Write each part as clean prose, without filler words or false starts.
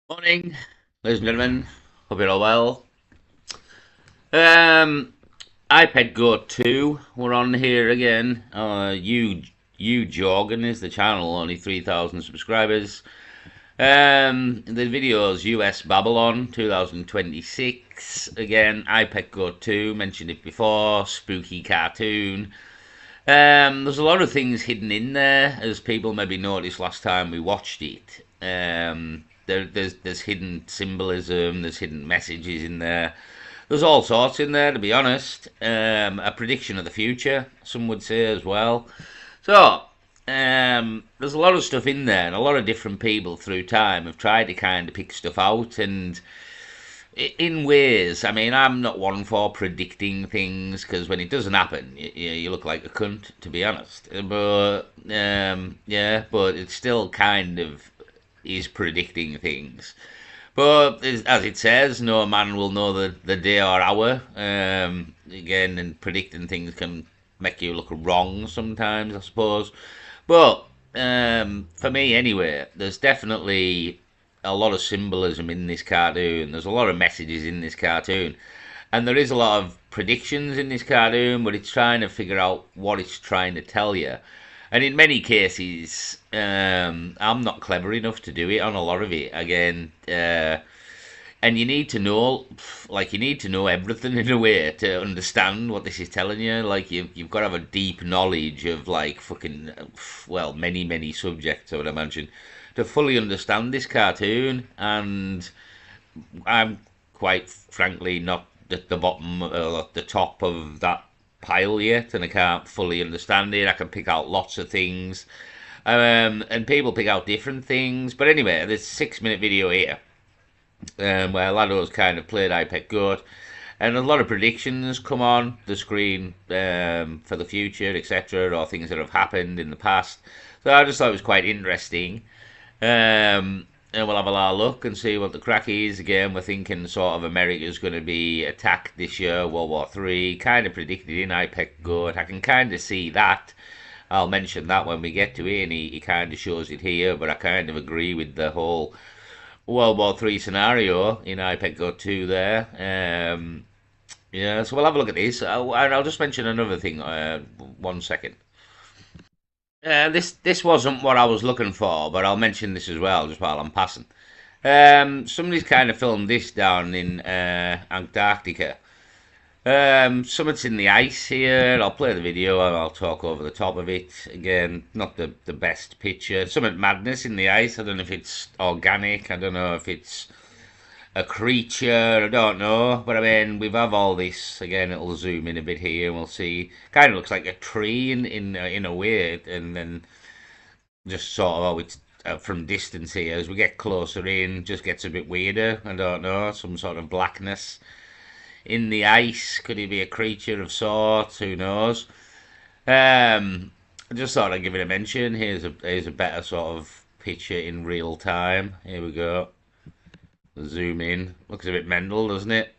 Morning, ladies and gentlemen. Hope you're all well. Um, iPad Go 2, we're on here again. You Jorgen is the channel, only 3,000 subscribers. The video's US Babylon 2026. Again, iPad Go 2, mentioned it before, spooky cartoon. There's a lot of things hidden in there, as people maybe noticed last time we watched it. There's hidden symbolism, there's hidden messages in there. There's all sorts in there, to be honest. A prediction of the future, some would say as well. So, there's a lot of stuff in there, and a lot of different people through time have tried to kind of pick stuff out, and in ways, I mean, I'm not one for predicting things because when it doesn't happen, you look like a cunt, to be honest. Yeah, but it still kind of is predicting things. But as it says, no man will know the day or hour. Again, and predicting things can make you look wrong sometimes, I suppose. But for me, anyway, there's definitely a lot of symbolism in this cartoon. There's a lot of messages in this cartoon. And there is a lot of predictions in this cartoon, but it's trying to figure out what it's trying to tell you. And in many cases, I'm not clever enough to do it on a lot of it. Again, and you need to know, like, you need to know everything in a way to understand what this is telling you. Like, you've got to have a deep knowledge of, like, fucking, well, many subjects, I would imagine, to fully understand this cartoon. And I'm quite frankly not at the bottom or at the top of that pile yet, and I can't fully understand it. I can pick out lots of things, and people pick out different things. But anyway, this 6 minute video here, where Lado's kind of played iPad Goat, and a lot of predictions come on the screen for the future, etc., or things that have happened in the past. So I just thought it was quite interesting. And we'll have a lot of look and see what the crack is. Again, we're thinking sort of America's going to be attacked this year, World War Three, kind of predicted in iPad Goat. I can kind of see that. I'll mention that when we get to it, and he kind of shows it here, but I kind of agree with the whole World War Three scenario in iPad Go 2 there. Yeah, so we'll have a look at this. I'll just mention another thing. 1 second. This wasn't what I was looking for, but I'll mention this as well, just while I'm passing. Somebody's kind of filmed this down in Antarctica. Something's in the ice here. I'll play the video and I'll talk over the top of it. Again, not the best picture. Something madness in the ice. I don't know if it's organic. I don't know if it's a creature. I don't know. But I mean, we've have all this. Again, it'll zoom in a bit here and we'll see. Kind of looks like a tree in a way. And then just sort of, oh, it's from distance here. As we get closer in, just gets a bit weirder. I don't know. Some sort of blackness in the ice. Could he be a creature of sorts? Who knows? I just thought I'd give it a mention. Here's a better sort of picture in real time. Here we go. Zoom in. Looks a bit mental, doesn't it?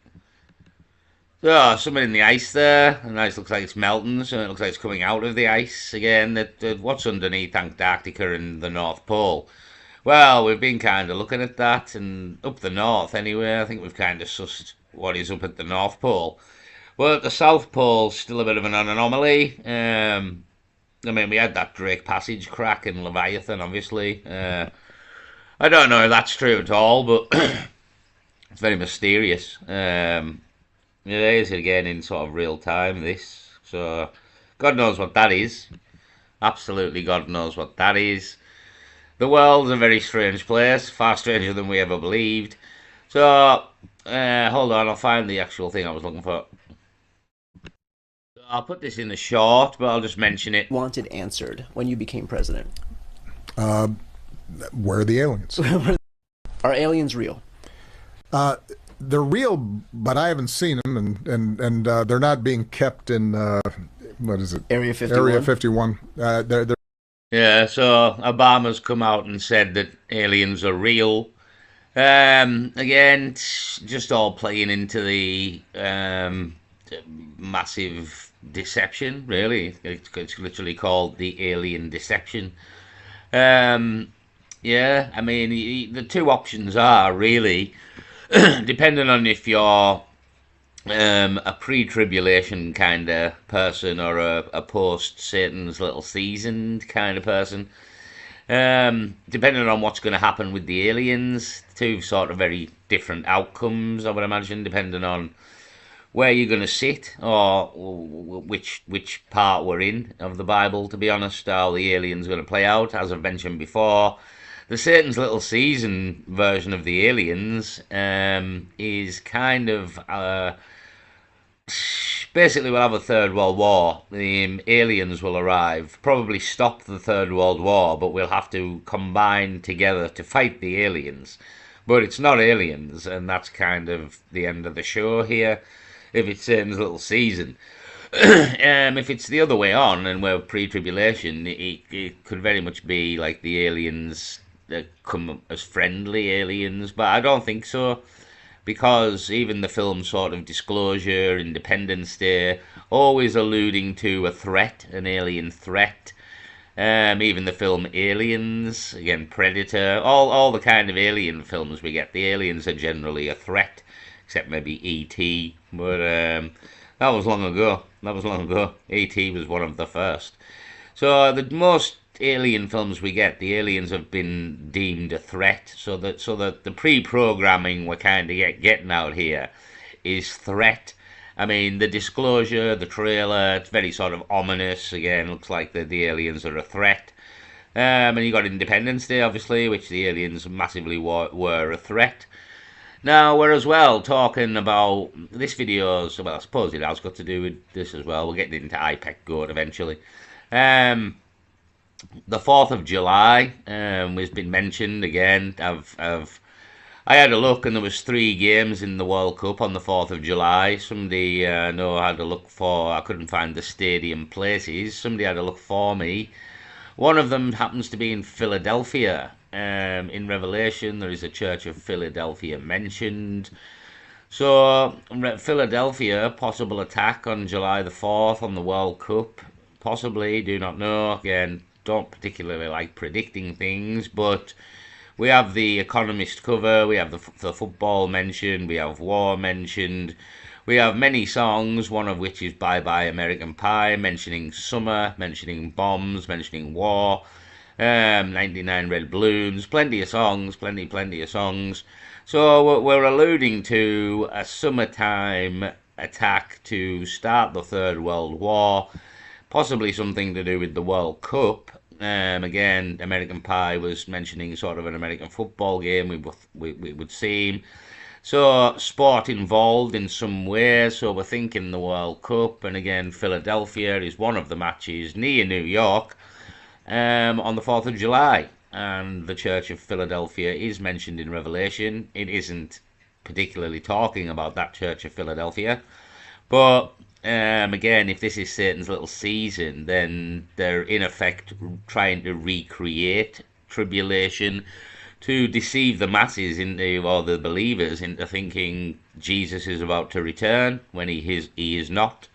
So, something in the ice there. And the ice looks like it's melting, so it looks like it's coming out of the ice again. What's underneath Antarctica and the North Pole? Well, we've been kind of looking at that, and up the north anyway, I think we've kind of sussed what is up at the North Pole. Well, at the South Pole, still a bit of an anomaly. I mean, we had that Drake Passage crack in Leviathan, obviously. I don't know if that's true at all, but it's very mysterious. It is again in sort of real time, this. So, God knows what that is. Absolutely, God knows what that is. The world's a very strange place, far stranger than we ever believed. So, hold on, I'll find the actual thing I was looking for. I'll put this in the short, but I'll just mention it. Wanted answered when you became president? Uh, where are the aliens? Are aliens real? They're real, but I haven't seen them, and they're not being kept in what is it? Area 51? Area 51. They're Yeah, so Obama's come out and said that aliens are real. Again, it's just all playing into the massive deception, really. It's literally called the alien deception. Um, Yeah, I mean, the two options are really, depending on if you're a pre-tribulation kind of person or a post-Satan's little seasoned kind of person. Depending on what's going to happen with the aliens, two sort of very different outcomes, I would imagine, depending on where you're going to sit or which part we're in of the Bible, to be honest, how the aliens are going to play out. As I've mentioned before, the Satan's Little Season version of the aliens is kind of basically we'll have a third world war. The aliens will arrive, probably stop the third world war, but we'll have to combine together to fight the aliens. But it's not aliens, and that's kind of the end of the show here, if it's Satan's Little Season. If it's the other way on and we're pre-tribulation, it could very much be like the aliens that come as friendly aliens, but I don't think so, because even the film sort of Disclosure, Independence Day, always alluding to a threat, an alien threat. Even the film Aliens, again Predator, all the kind of alien films we get, the aliens are generally a threat, except maybe E.T., but that was long ago. E.T. was one of the first. So the most alien films we get, the aliens have been deemed a threat, so that the pre-programming we're kind of getting out here is threat. I mean, the Disclosure, the trailer, it's very sort of ominous. Again, looks like the aliens are a threat. And you got Independence Day, obviously, which the aliens massively were a threat. Now, we're as well talking about this video, so, well, I suppose it has got to do with this as well. We're getting into IPEC Goat eventually. The 4th of July has been mentioned again. I had a look, and there was 3 games in the World Cup on the 4th of July. Somebody I had a look for. I couldn't find the stadium places. Somebody had a look for me. One of them happens to be in Philadelphia. In Revelation, there is a Church of Philadelphia mentioned. So, Philadelphia, possible attack on July the 4th on the World Cup. Possibly, do not know. Again, don't particularly like predicting things, but we have the Economist cover, we have the football mentioned, we have war mentioned, we have many songs, one of which is Bye Bye American Pie, mentioning summer, mentioning bombs, mentioning war, 99 Red Balloons, plenty of songs. So we're alluding to a summertime attack to start the Third World War, possibly something to do with the World Cup. Again, American Pie was mentioning sort of an American football game, we would seem. So, sport involved in some way, so we're thinking the World Cup, and again, Philadelphia is one of the matches near New York on the 4th of July. And the Church of Philadelphia is mentioned in Revelation. It isn't particularly talking about that Church of Philadelphia, but again, if this is Satan's Little Season, then they're in effect trying to recreate tribulation to deceive the masses into, or the believers into thinking Jesus is about to return when he is not.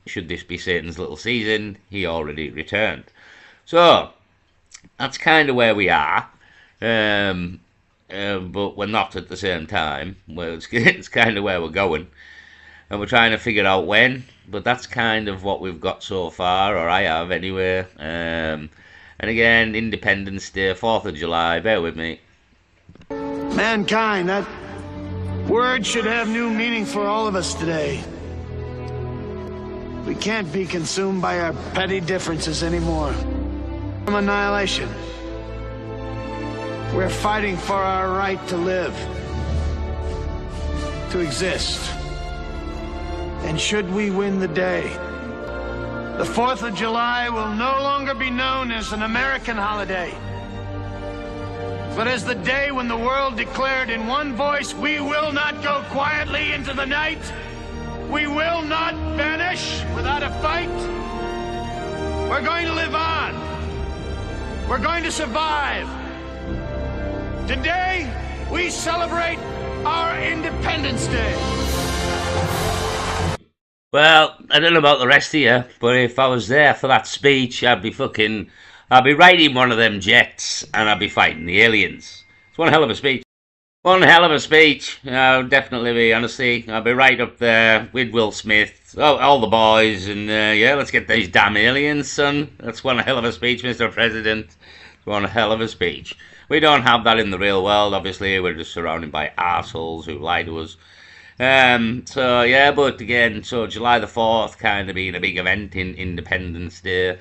Should this be Satan's Little Season, he already returned. So that's kind of where we are, but we're not at the same time. Well, it's kind of where we're going. And we're trying to figure out when, but that's kind of what we've got so far, or I have anyway. And again, Independence Day, 4th of July, bear with me. Mankind, that word should have new meaning for all of us today. We can't be consumed by our petty differences anymore. From annihilation. We're fighting for our right to live, to exist. And should we win the day, the 4th of July will no longer be known as an American holiday, but as the day when the world declared in one voice, we will not go quietly into the night. We will not vanish without a fight. We're going to live on. We're going to survive. Today, we celebrate our Independence Day. Well, I don't know about the rest of you, but if I was there for that speech, I'd be fucking I'll be riding one of them jets and I'll be fighting the aliens. It's one hell of a speech. One hell of a speech. I'll definitely be, honestly. I'll be right up there with Will Smith, all the boys, and yeah, let's get these damn aliens, son. That's one hell of a speech, Mr. President. It's one hell of a speech. We don't have that in the real world, obviously. We're just surrounded by assholes who lie to us. So yeah, but again, so July the 4th kind of being a big event in Independence Day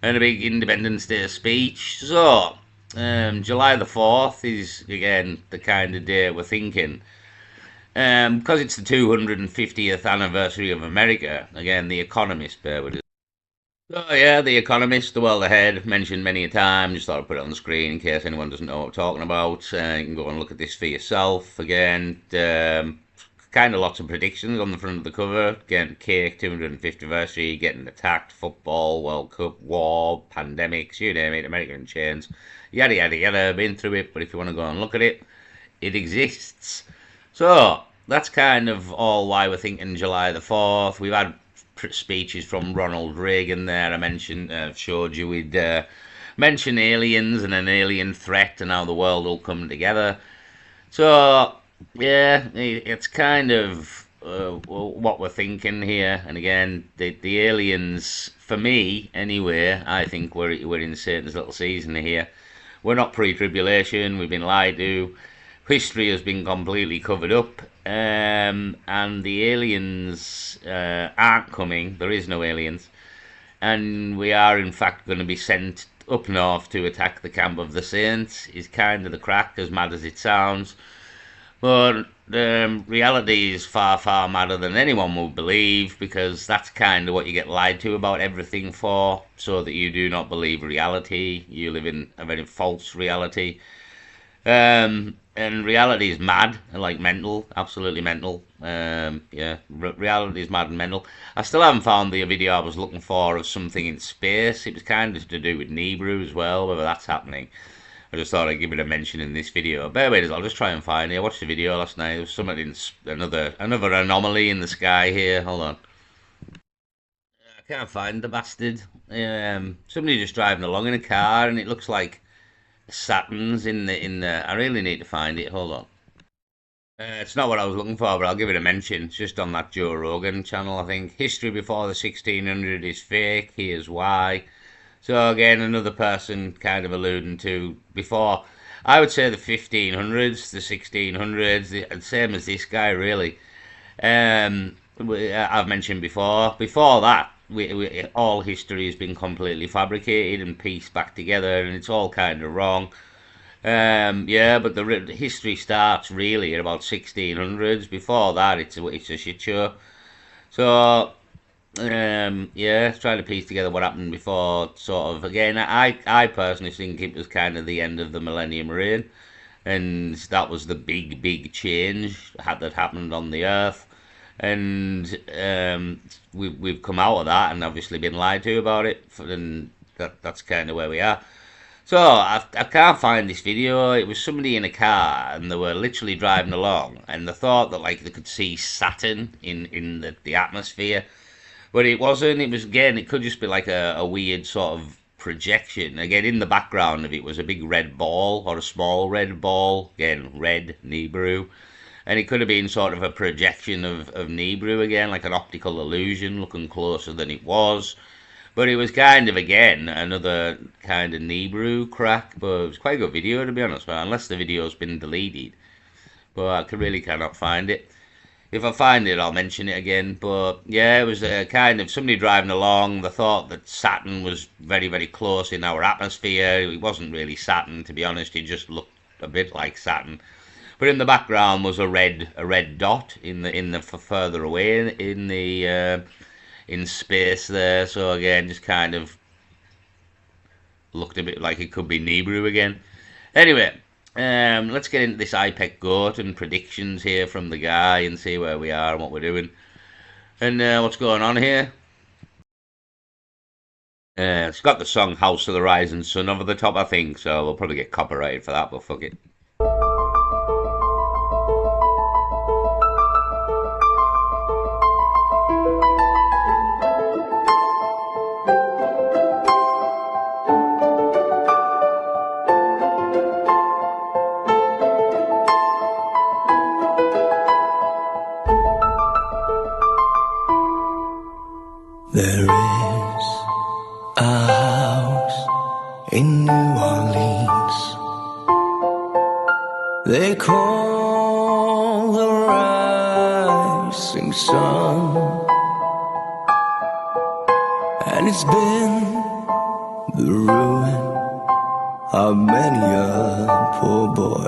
and a big Independence Day speech. So July the 4th is again the kind of day we're thinking. Because it's the 250th anniversary of America. Again, The Economist, bear with us. So yeah, The Economist, the world ahead, mentioned many a time. Just thought I'd put it on the screen in case anyone doesn't know what we're talking about. You can go and look at this for yourself. Again, kind of lots of predictions on the front of the cover. Getting cake, 250th anniversary, getting attacked, football, World Cup, war, pandemics, you name it, American chains, yada yada yada. Been through it, but if you want to go and look at it, it exists. So that's kind of all why we're thinking July the 4th. We've had speeches from Ronald Reagan there. I mentioned, showed you we'd mention aliens and an alien threat and how the world will come together. So yeah, it's kind of what we're thinking here. And again, the aliens, for me anyway, I think we're in Satan's little season here. We're not pre-tribulation. We've been lied to. History has been completely covered up, and the aliens aren't coming. There is no aliens, and we are in fact going to be sent up north to attack the camp of the Saints. Is kind of the crack, as mad as it sounds. But reality is far, far madder than anyone would believe, because that's kind of what you get lied to about everything for, so that you do not believe reality. You live in a very false reality. And reality is mad, like mental, absolutely mental. Yeah, reality is mad and mental. I still haven't found the video I was looking for of something in space. It was kind of to do with Nibiru as well, whether that's happening. I just thought I'd give it a mention in this video. Bear with us, I'll just try and find it. I watched the video last night. There was something in another anomaly in the sky here. Hold on. I can't find the bastard. Somebody just driving along in a car, and it looks like Saturn's in the. I really need to find it. Hold on. It's not what I was looking for, but I'll give it a mention. It's just on that Joe Rogan channel, I think. History before the 1600 is fake. Here's why. So again, another person kind of alluding to before. I would say the 1500s, the 1600s, the same as this guy, really. I've mentioned before. Before that, all history has been completely fabricated and pieced back together, and it's all kind of wrong. Yeah, but the history starts really at about 1600s. Before that, it's a shit show. So yeah, trying to piece together what happened before. Sort of again, I personally think it was kind of the end of the Millennium Reign, and that was the big change that happened on the Earth. And we've come out of that and obviously been lied to about it, and that's kind of where we are. So I can't find this video. It was somebody in a car, and they were literally driving along, and they thought that like they could see Saturn in the atmosphere, but it wasn't. It was, again, it could just be like a weird sort of projection. Again, in the background of it was a big red ball, or a small red ball, again red, Nibiru. And it could have been sort of a projection of Nibiru again, like an optical illusion, looking closer than it was. But it was kind of, again, another kind of Nibiru crack. But it was quite a good video, to be honest, unless the video's been deleted. But I really cannot find it. If I find it, I'll mention it again. But yeah, it was a kind of somebody driving along. They thought that Saturn was very, very close in our atmosphere. It wasn't really Saturn, to be honest. It just looked a bit like Saturn. But in the background was a red dot in the further away in space there. So again, just kind of looked a bit like it could be Nibiru again. Anyway, let's get into this IPEC GOAT and predictions here from the guy and see where we are and what we're doing and what's going on here. It's got the song House of the Rising Sun over the top, I think, so we'll probably get copyrighted for that, but fuck it. There is a house in New Orleans they call the Rising Sun, and it's been the ruin of many a poor boy.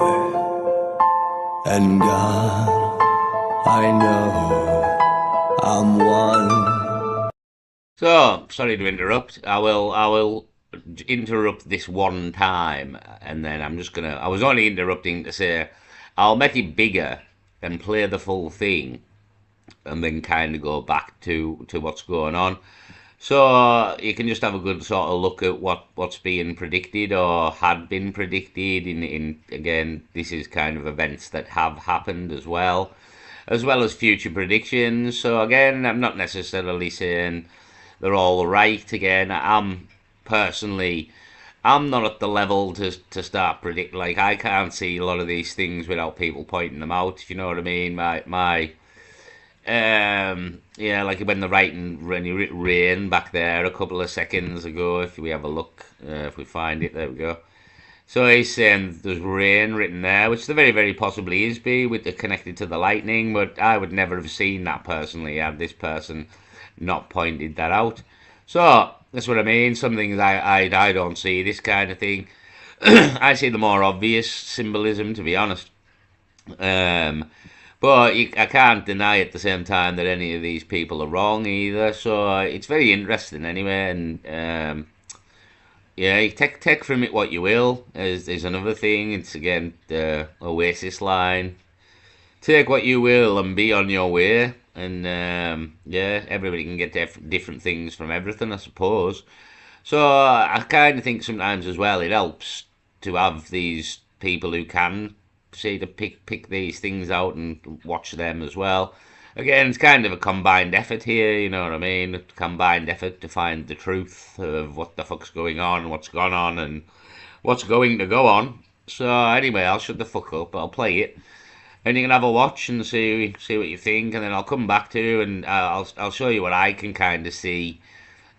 And God, I know I'm one. So, sorry to interrupt. I will interrupt this one time, and then I'm just gonna. I was only interrupting to say I'll make it bigger and play the full thing, and then kind of go back to what's going on. So you can just have a good sort of look at what's being predicted or had been predicted in again, this is kind of events that have happened as well as future predictions. So again, I'm not necessarily saying they're all right. Again, I'm not at the level to start predict. Like, I can't see a lot of these things without people pointing them out, if you know what I mean. Yeah, like when it rain back there a couple of seconds ago, if we have a look, if we find it, there we go. So he's saying there's rain written there, which there very, very possibly is with the connected to the lightning, but I would never have seen that personally had this person not pointed that out. So that's what I mean. Some things I don't see this kind of thing. I see the more obvious symbolism, to be honest. But I can't deny at the same time that any of these people are wrong either. So it's very interesting anyway. And yeah, you take from it what you will. There's another thing. It's again the Oasis line. Take what you will and be on your way. And yeah, everybody can get different things from everything, I suppose. So I kind of think sometimes as well it helps to have these people who can say to pick these things out and watch them as well. Again, it's kind of a combined effort here, you know what I mean? A combined effort to find the truth of what the fuck's going on, what's gone on, and what's going to go on. So anyway, I'll shut the fuck up. I'll play it, and you can have a watch and see what you think, and then I'll come back to you and I'll show you what I can kind of see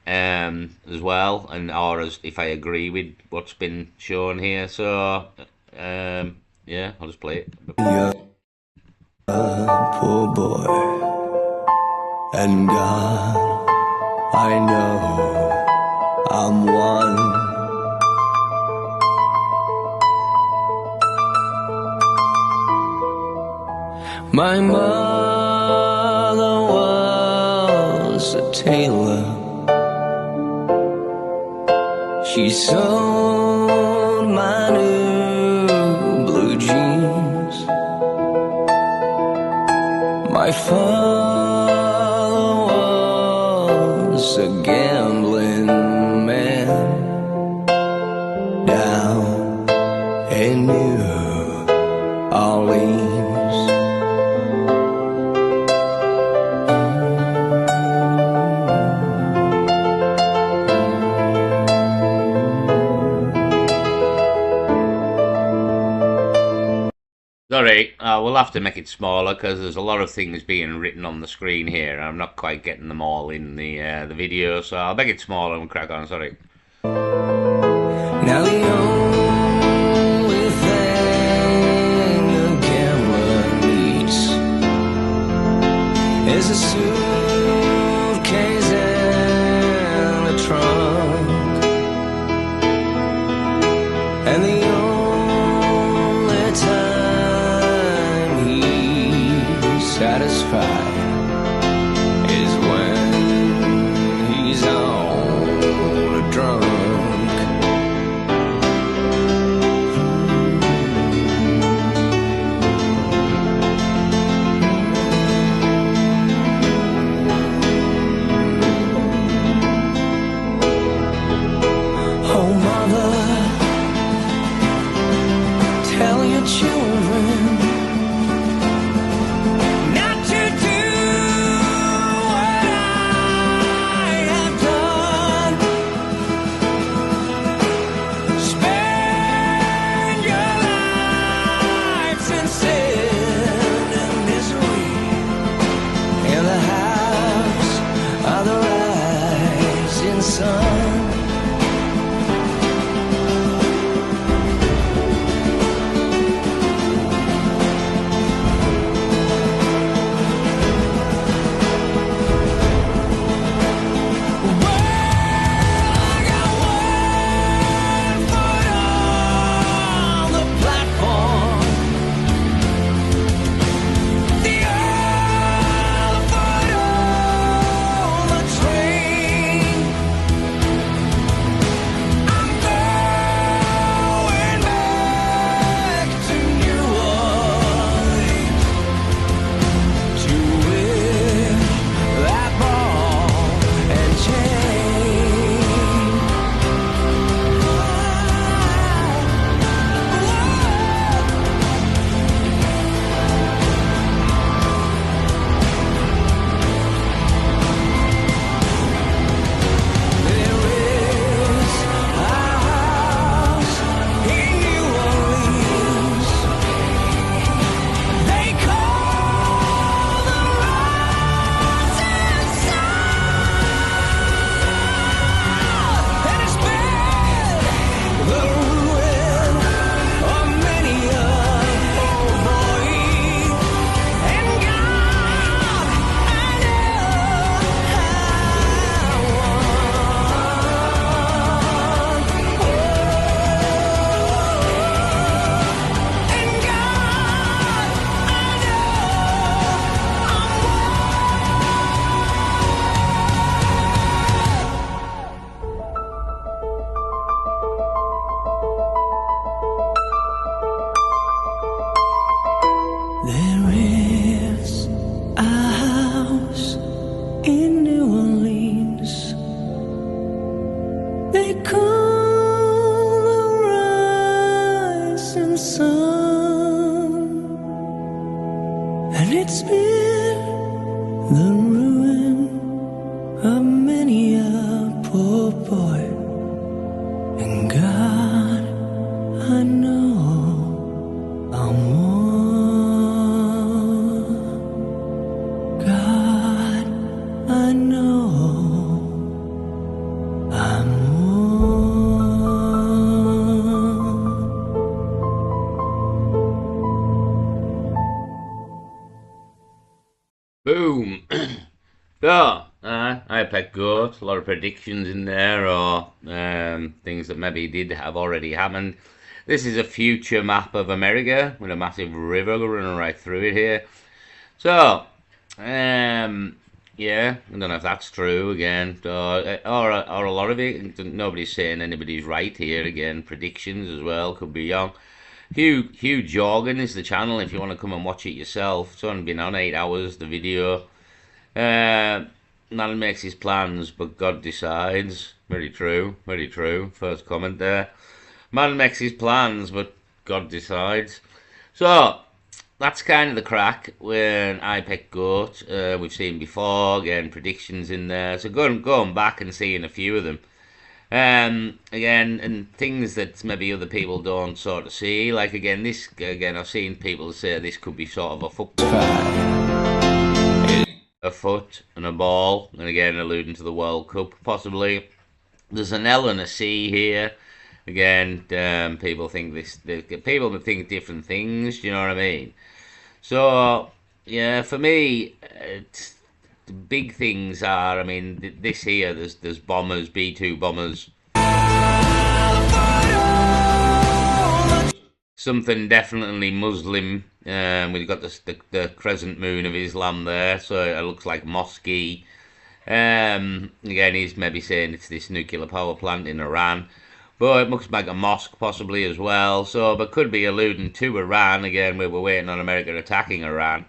as well, and or as if I agree with what's been shown here. So yeah, I'll just play it. Poor boy, and God, I know I'm one. My mother was a tailor. She sewed my new blue jeans. My father was a gambling man down in New Orleans. Sorry, we'll have to make it smaller because there's a lot of things being written on the screen here, and I'm not quite getting them all in the video, so I'll make it smaller and crack on. Sorry. Now the only thing a gambler needs is a suitcase and a trunk, and the only time he's satisfied is when he's on a drunk. There is a house in New Orleans they call the rising sun, and it's been the ruin of many a poor boy. And God, I know I'm one. God, I know I'm one. Boom. So, IPEC GOAT, a lot of predictions in there, or things that maybe did have already happened. This is a future map of America with a massive river running right through it here. So, yeah, I don't know if that's true again, or a lot of it. Nobody's saying anybody's right here again. Predictions as well, could be wrong. Hugh Jorgen is the channel if you want to come and watch it yourself. It's only been on 8 hours, the video. Man makes his plans, but God decides. Very true, very true. First comment there. Man makes his plans, but God decides. So, that's kind of the crack when IPEC GOAT. We've seen before, again, predictions in there. So going back and seeing a few of them. Again, and things that maybe other people don't sort of see. Like, again, I've seen people say this could be sort of a football. A foot and a ball, and again alluding to the World Cup possibly. There's an L and a C here. Again, people think people think different things. Do you know what I mean? So yeah, for me, the big things are. I mean, this here. There's bombers, B-2 bombers. Something definitely Muslim. We've got the crescent moon of Islam there, so it looks like mosque. Again, he's maybe saying it's this nuclear power plant in Iran, but it looks like a mosque possibly as well. So, but could be alluding to Iran again. We're waiting on America attacking Iran,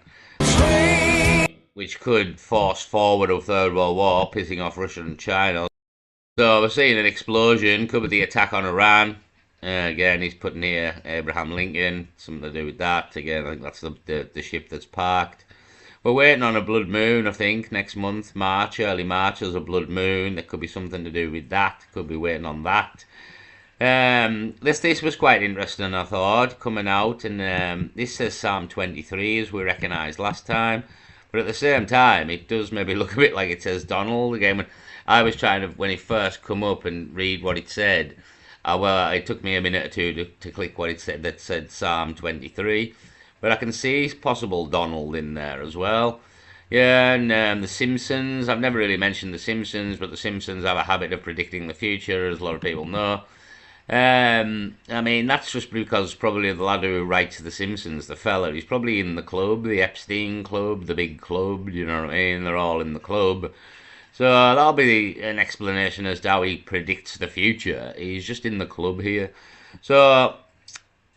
which could force forward a third world war, pissing off Russia and China. So we're seeing an explosion. Could be the attack on Iran. Again, he's putting here Abraham Lincoln, something to do with that. Again, I think that's the ship that's parked. We're waiting on a blood moon, I think, next month, March, early March, there's a blood moon. There could be something to do with that. Could be waiting on that. This was quite interesting, I thought, coming out. And this says Psalm 23, as we recognised last time. But at the same time, it does maybe look a bit like it says Donald. Again, when I was trying to, when it first come up and read what it said, well, it took me a minute or two to click what it said. That said Psalm 23, but I can see possible Donald in there as well. Yeah, and the Simpsons. I've never really mentioned the Simpsons, but the Simpsons have a habit of predicting the future, as a lot of people know. I mean, that's just because probably the lad who writes the Simpsons, the fella, he's probably in the club, the Epstein club, the big club. You know what I mean? They're all in the club. So that'll be an explanation as to how he predicts the future. He's just in the club here. So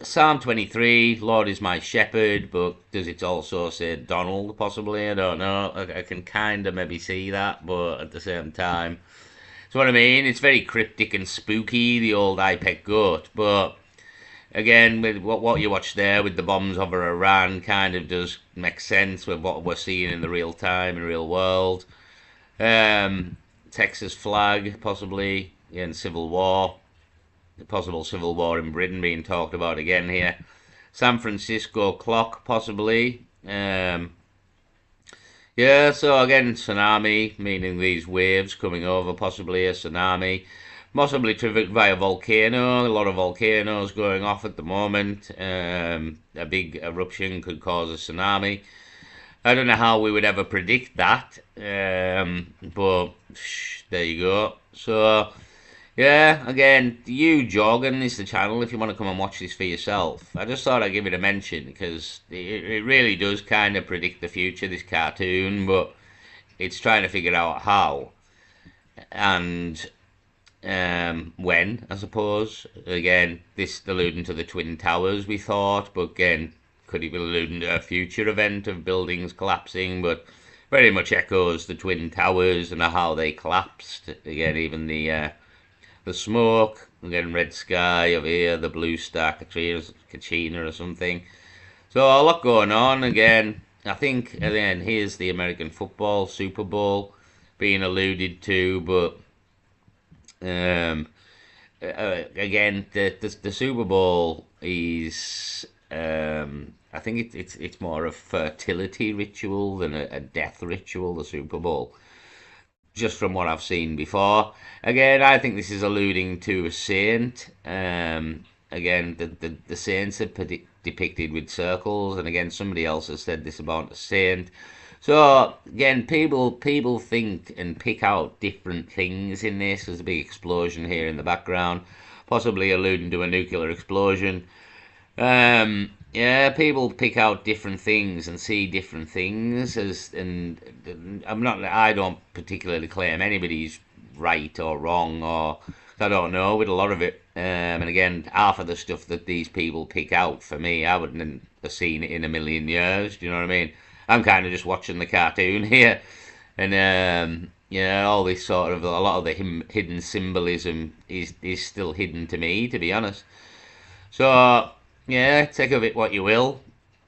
Psalm 23, Lord is my shepherd, but does it also say Donald possibly? I don't know. I can kind of maybe see that, but at the same time, so what I mean, it's very cryptic and spooky, the old IPEC GOAT. But again, with what you watch there with the bombs over Iran kind of does make sense with what we're seeing in the real time, in the real world. Texas flag, possibly, in civil war. The possible civil war in Britain being talked about again here. San Francisco clock, possibly. Yeah, so again, tsunami, meaning these waves coming over, possibly a tsunami. Possibly triggered by a volcano. A lot of volcanoes going off at the moment. A big eruption could cause a tsunami. I don't know how we would ever predict that, but there you go. So, yeah, again, Hugh Jorgen is the channel if you want to come and watch this for yourself. I just thought I'd give it a mention because it really does kind of predict the future, this cartoon, but it's trying to figure out how and when, I suppose. Again, this alluding to the Twin Towers, we thought, but again, could he be alluding to a future event of buildings collapsing? But very much echoes the Twin Towers and how they collapsed. Again, even the smoke, again, red sky over here, the blue star Kachina or something. So a lot going on. Again, I think, again, here's the American football Super Bowl being alluded to, but again, the Super Bowl is, I think it's more a fertility ritual than a death ritual, the Super Bowl, just from what I've seen before. Again, I think this is alluding to a saint. Again, the saints are depicted with circles, and again, somebody else has said this about a saint. So again, people think and pick out different things in this. There's a big explosion here in the background, possibly alluding to a nuclear explosion. Yeah, people pick out different things and see different things and I don't particularly claim anybody's right or wrong, or I don't know with a lot of it. And again, half of the stuff that these people pick out, for me, I wouldn't have seen it in a million years. Do you know what I mean? I'm kind of just watching the cartoon here, and yeah, all this sort of, a lot of the hidden symbolism is still hidden to me, to be honest. So yeah, take of it what you will.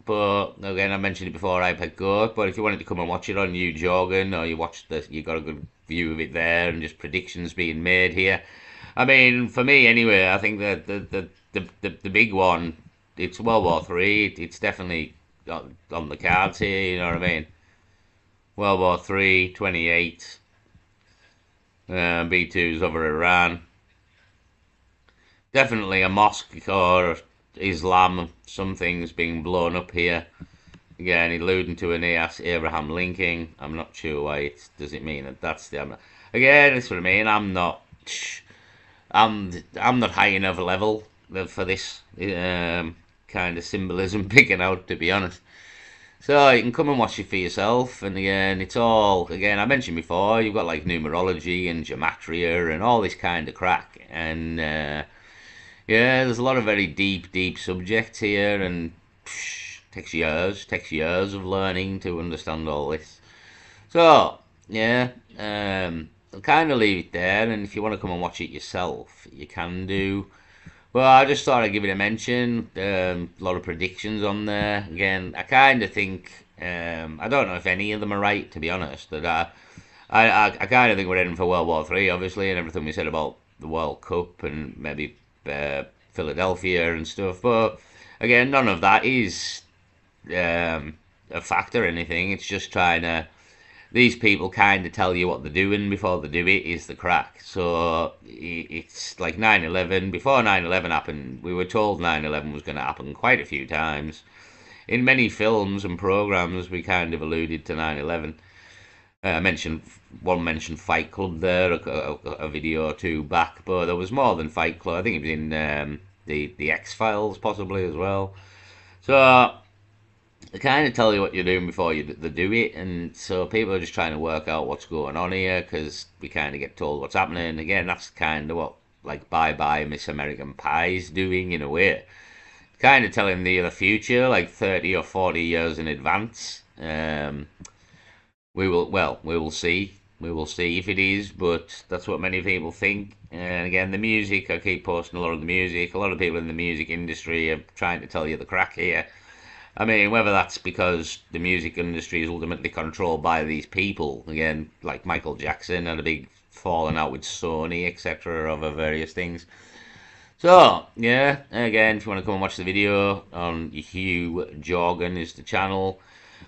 But again, I mentioned it before, iPad Goat. But if you wanted to come and watch it on New Jorgen, or you got a good view of it there, and just predictions being made here. I mean, for me anyway, I think that the big one, it's World War III. It's definitely on the cards here. You know what I mean? World War III, 28. B2's over Iran. Definitely a mosque or Islam, something's being blown up here. Again, alluding to Aeneas Abraham Lincoln. I'm not sure why does it mean that that's the... Again, that's what I mean. I'm not high enough level for this kind of symbolism picking out, to be honest. So you can come and watch it for yourself. And again, it's all, again, I mentioned before, you've got like numerology and gematria and all this kind of crack. And yeah, there's a lot of very deep subjects here, and takes years of learning to understand all this. So yeah, I'll kind of leave it there, and if you want to come and watch it yourself, you can do. Well, I just thought I'd give it a mention. A lot of predictions on there. Again, I kind of think, I don't know if any of them are right, to be honest. That I kind of think we're heading for World War III, obviously, and everything we said about the World Cup and maybe Philadelphia and stuff. But again, none of that is a fact or anything. It's just trying to... These people kind of tell you what they're doing before they do it, is the crack. So it's like 9/11. Before 9/11 happened, we were told 9/11 was going to happen quite a few times. In many films and programs, we kind of alluded to 9/11. Mentioned Fight Club there, a video or two back, but there was more than Fight Club. I think it was in the X-Files possibly as well. So they kind of tell you what you're doing before they do it, and so people are just trying to work out what's going on here, because we kind of get told what's happening. Again, that's kind of what, like, Bye Bye Miss American Pie's doing, in a way. Kind of telling the future, like 30 or 40 years in advance. We will see. We will see if it is, but that's what many people think. And again, the music, I keep posting a lot of the music. A lot of people in the music industry are trying to tell you the crack here. I mean, whether that's because the music industry is ultimately controlled by these people, again, like Michael Jackson had a big falling out with Sony, etc., over various things. So, yeah, again, if you want to come and watch the video on Hugh Jorgen is the channel.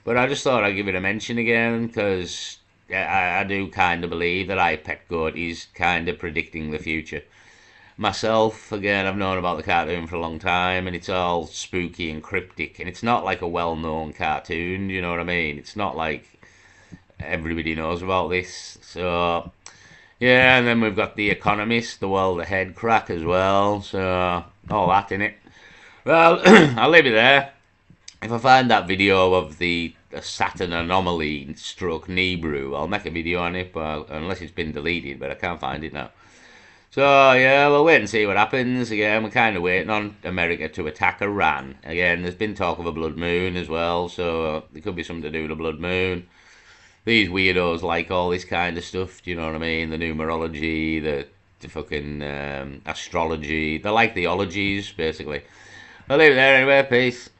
But I just thought I'd give it a mention again, because I do kind of believe that iPad Goat is kind of predicting the future. Myself, again, I've known about the cartoon for a long time, and it's all spooky and cryptic, and it's not like a well-known cartoon, you know what I mean? It's not like everybody knows about this. So yeah, and then we've got The Economist, the world ahead crack as well, so all that in it. Well, I'll leave it there. If I find that video of the Saturn anomaly stroke Nibiru, I'll make a video on it, but unless it's been deleted, but I can't find it now. So, yeah, we'll wait and see what happens. Again, we're kind of waiting on America to attack Iran. Again, there's been talk of a blood moon as well, so there could be something to do with a blood moon. These weirdos like all this kind of stuff, do you know what I mean? The numerology, the fucking astrology. They like the ologies, basically. I'll leave it there anyway. Peace.